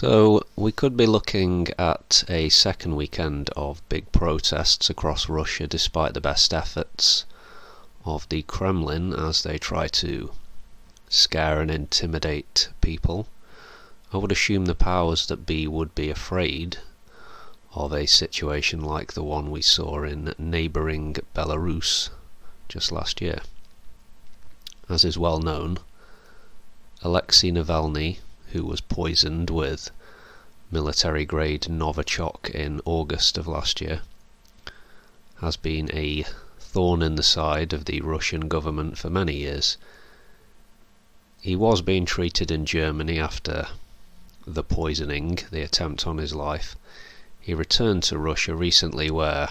So we could be looking at a second weekend of big protests across Russia despite the best efforts of the Kremlin as they try to scare and intimidate people. I would assume the powers that be would be afraid of a situation like the one we saw in neighbouring Belarus just last year. As is well known, Alexei Navalny, who was poisoned with military-grade Novichok in August of last year, has been a thorn in the side of the Russian government for many years. He was being treated in Germany after the poisoning, the attempt on his life. He returned to Russia recently where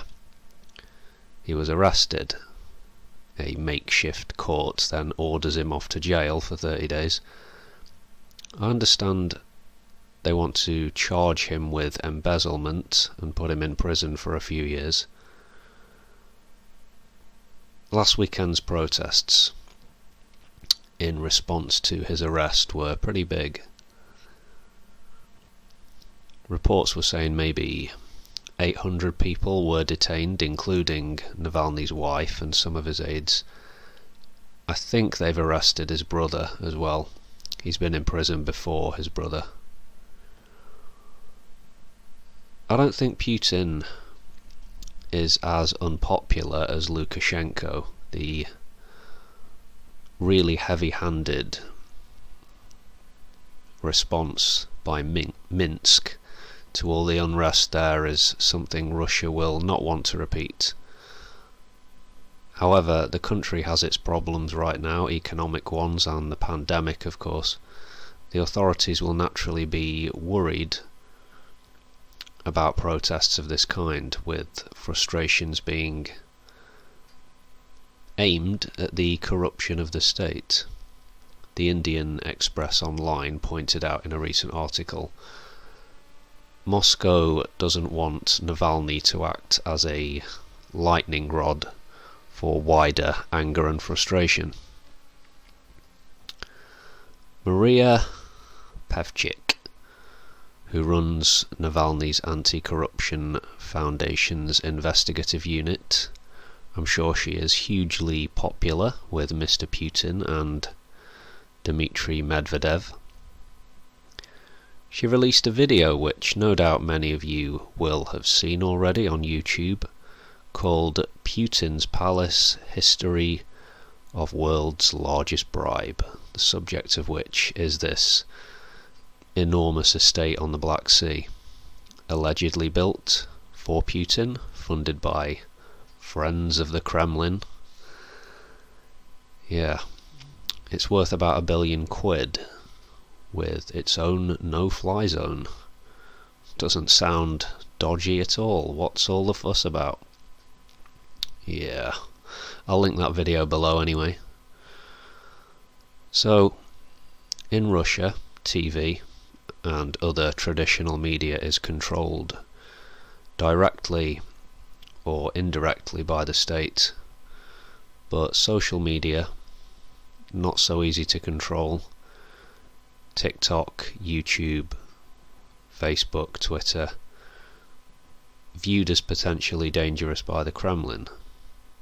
he was arrested. A makeshift court then orders him off to jail for 30 days. I understand they want to charge him with embezzlement and put him in prison for a few years. Last weekend's protests in response to his arrest were pretty big. Reports were saying maybe 800 people were detained, including Navalny's wife and some of his aides. I think they've arrested his brother as well. He's been in prison before, his brother. I don't think Putin is as unpopular as Lukashenko, the really heavy-handed response by Minsk to all the unrest there is something Russia will not want to repeat. However, the country has its problems right now, economic ones and the pandemic, of course. The authorities will naturally be worried about protests of this kind, with frustrations being aimed at the corruption of the state. The Indian Express Online pointed out in a recent article, Moscow doesn't want Navalny to act as a lightning rod for wider anger and frustration. Maria Pevchik, who runs Navalny's Anti-Corruption Foundation's investigative unit, I'm sure she is hugely popular with Mr. Putin and Dmitry Medvedev. She released a video which no doubt many of you will have seen already on YouTube, called Putin's Palace: History of World's Largest Bribe, the subject of which is this enormous estate on the Black Sea, allegedly built for Putin, funded by friends of the Kremlin. Yeah, it's worth about £1 billion, with its own no-fly zone. Doesn't sound dodgy at all. What's all the fuss about? Yeah, I'll link that video below anyway. So, in Russia, TV and other traditional media is controlled directly or indirectly by the state, but social media, not so easy to control. TikTok, YouTube, Facebook, Twitter, viewed as potentially dangerous by the Kremlin.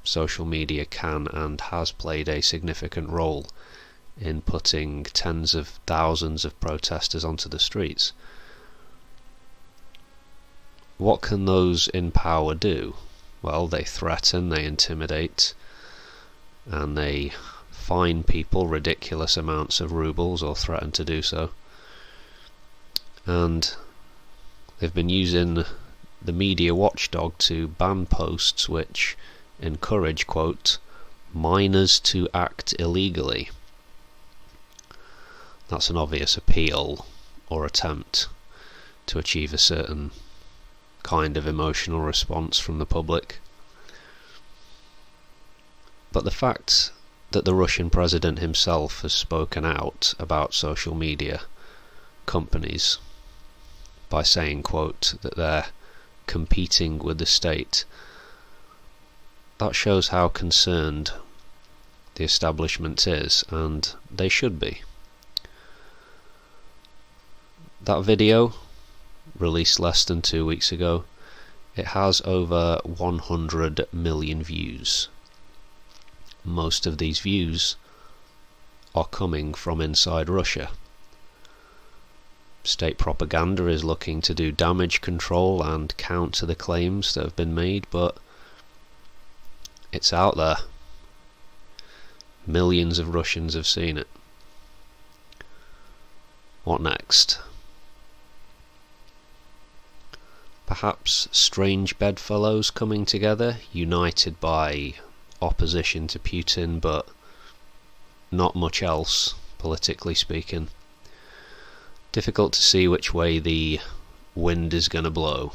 Social media can and has played a significant role in putting tens of thousands of protesters onto the streets. What can those in power do? Well, they threaten, they intimidate, and they fine people ridiculous amounts of rubles, or threaten to do so. And they've been using the media watchdog to ban posts which encourage, quote, minors to act illegally. That's an obvious appeal or attempt to achieve a certain kind of emotional response from the public. But the fact that the Russian president himself has spoken out about social media companies by saying, quote, that they're competing with the state, that shows how concerned the establishment is, and they should be. That video, released less than 2 weeks ago, it has over 100 million views. Most of these views are coming from inside Russia. State propaganda is looking to do damage control and counter the claims that have been made, but it's out there. Millions of Russians have seen it. What next? Perhaps strange bedfellows coming together, united by opposition to Putin, but not much else, politically speaking. Difficult to see which way the wind is going to blow.